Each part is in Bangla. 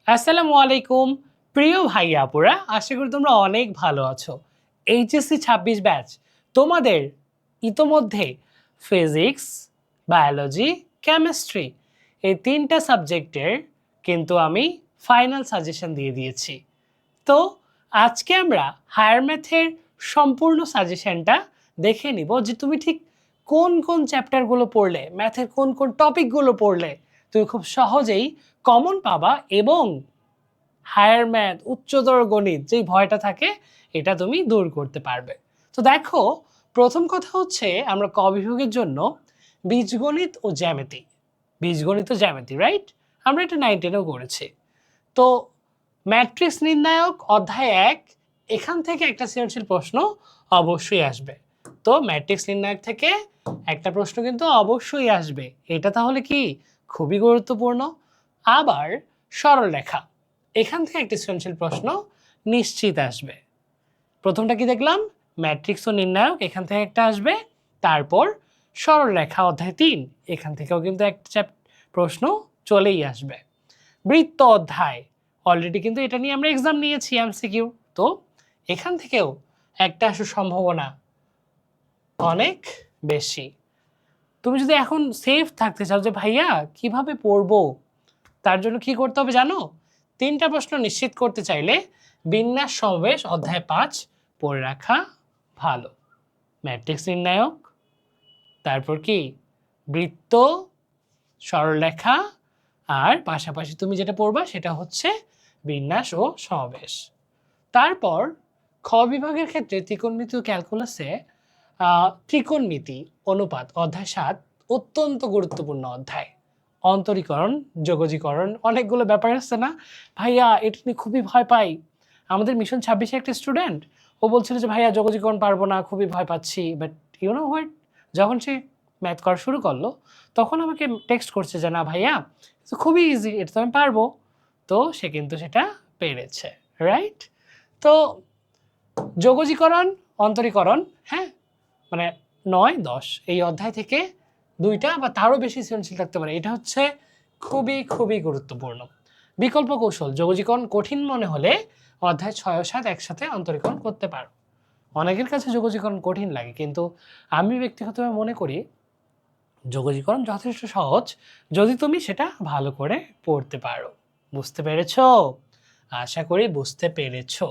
আসসালামু আলাইকুম প্রিয় ভাইয়া আপুরা, আশা করি তোমরা অনেক ভালো আছো। এইচএসসি ২৬ ব্যাচ তোমাদের ইতোমধ্যে ফিজিক্স, বায়োলজি, কেমিস্ট্রি এই তিনটা সাবজেক্টের কিন্তু আমি ফাইনাল সাজেশন দিয়ে দিয়েছি। তো আজকে আমরা হায়ার ম্যাথের সম্পূর্ণ সাজেশনটা দেখে নিব যে তুমি ঠিক কোন কোন চ্যাপ্টারগুলো পড়লে, ম্যাথের কোন কোন টপিকগুলো পড়লে তুমি খুব সহজেই কমন পাবা এবং হায়ার ম্যাথ, উচ্চতর গণিত যেই ভয়টা থাকে এটা তুমি দূর করতে পারবে। তো দেখো, প্রথম কথা হচ্ছে আমরা ক বিভাগের জন্য বীজগণিত ও জ্যামিতি, বীজগণিত ও জ্যামিতি, রাইট? আমরা এটা 9-10-এও করেছি। তো ম্যাট্রিক্স নির্ণায়ক অধ্যায় 1 এখান থেকে একটা সৃজনশীল প্রশ্ন অবশ্যই আসবে। তো ম্যাট্রিক্স নির্ণায়ক থেকে একটা প্রশ্ন কিন্তু অবশ্যই আসবে, এটা তাহলে কি খুবই গুরুত্বপূর্ণ। আবার সরলরেখা, এখান থেকে একটি সৃজনশীল প্রশ্ন নিশ্চিত আসবে। প্রথমটা কি দেখলাম, ম্যাট্রিক্স ও নির্ণায়ক, এখান থেকে একটা আসবে। তারপর সরলরেখা অধ্যায় 3, এখান থেকেও কিন্তু একটা প্রশ্ন চলেই আসবে। বৃত্ত অধ্যায়, অলরেডি কিন্তু এটা নিয়ে আমরা এক্সাম নিয়েছি এমসিকিউ, তো এখান থেকেও একটা আসার সম্ভাবনা অনেক বেশি। তুমি যদি এখন সেফ থাকতে চাও যে ভাইয়া কিভাবে পড়বো, তার জন্য কি করতে হবে জানো? 3টা প্রশ্ন নিশ্চিত করতে চাইলে বিন্যাস সমাবেশ অধ্যায় 5 পড়ে রাখা ভালো। ম্যাট্রিক্স নির্ণায়ক, তারপর কি বৃত্ত, সরলরেখা, আর পাশাপাশি তুমি যেটা পড়বা সেটা হচ্ছে বিন্যাস ও সমাবেশ। তারপর খ বিভাগের ক্ষেত্রে ত্রিকোণমিতি ও ক্যালকুলাসে ত্রিকোণমিতি অনুপাত অধ্যায় 7 অত্যন্ত গুরুত্বপূর্ণ অধ্যায়। অন্তরীকরণ, যোগজীকরণ, অনেকগুলো ব্যাপার আছে না ভাইয়া, এটা নিয়ে খুবই ভয় পাই। আমাদের মিশন 26-এ একটা স্টুডেন্ট, ও বলছিল যে ভাইয়া যোগজীকরণ পারবো না, খুবই ভয় পাচ্ছি। বাট ইউ নো হোয়াট, যখন সে ম্যাথ করা শুরু করলো তখন আমাকে টেক্সট করছে যে না ভাইয়া খুবই ইজি, এটা তো আমি পারবো। তো সে কিন্তু সেটা পেরেছে, রাইট? তো যোগজীকরণ, অন্তরীকরণ, হ্যাঁ, মানে 9-10 এই অধ্যায় থেকে 2টা বা তারও বেশি সৃজনশীল থাকতে পারে, এটা হচ্ছে খুবই খুবই গুরুত্বপূর্ণ। বিকল্প কৌশল, যোগজীকরণ কঠিন মনে হলে অধ্যায় 6 ও 7 একসাথে অন্তরীকরণ করতে পারো। অনেকের কাছে যোগজীকরণ কঠিন লাগে, কিন্তু আমি ব্যক্তিগতভাবে মনে করি যোগজীকরণ যথেষ্ট সহজ যদি তুমি সেটা ভালো করে পড়তে পারো। বুঝতে পেরেছো? আশা করি বুঝতে পেরেছো।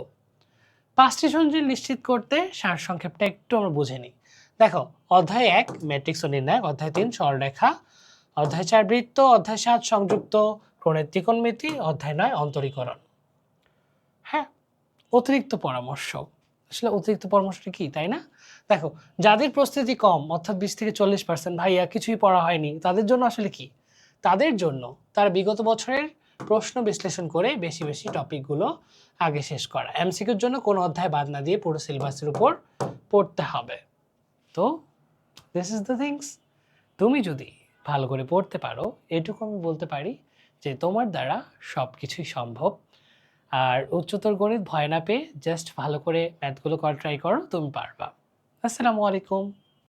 5টি সৃজনশীল নিশ্চিত করতে সারসংক্ষেপটা একটু আমরা বুঝে নিই। দেখো, অধ্যায় 1 ম্যাট্রিক্স ও নির্ণায়ক, অধ্যায় 3 সরলরেখা, অধ্যায় 4 বৃত্ত, অধ্যায় 7 সংযুক্ত কোণের ত্রিকোণমিতি, অধ্যায় 9 অন্তরীকরণ। হ্যাঁ, অতিরিক্ত পরামর্শ, আসলে অতিরিক্ত পরামর্শটা কি, তাই না? দেখো, যাদের প্রস্তুতি কম অর্থাৎ 20-40% ভাইয়া কিছুই পড়া হয়নি, তাদের জন্য আসলে কি, তাদের জন্য তারা বিগত বছরের প্রশ্ন বিশ্লেষণ করে বেশি বেশি টপিকগুলো আগে শেষ করা, এমসিকিউর জন্য কোনো অধ্যায় বাদ না দিয়ে পুরো সিলেবাসের উপর পড়তে হবে। তো দিস ইজ দ্য থিংস, তুমি যদি ভালো করে পড়তে পারো, এটুকু আমি বলতে পারি যে তোমার দ্বারা সব কিছুই সম্ভব। আর উচ্চতর গণিত ভয় না পেয়ে জাস্ট ভালো করে ম্যাথগুলো করা ট্রাই করো, তুমি পারবা। আসসালামু আলাইকুম।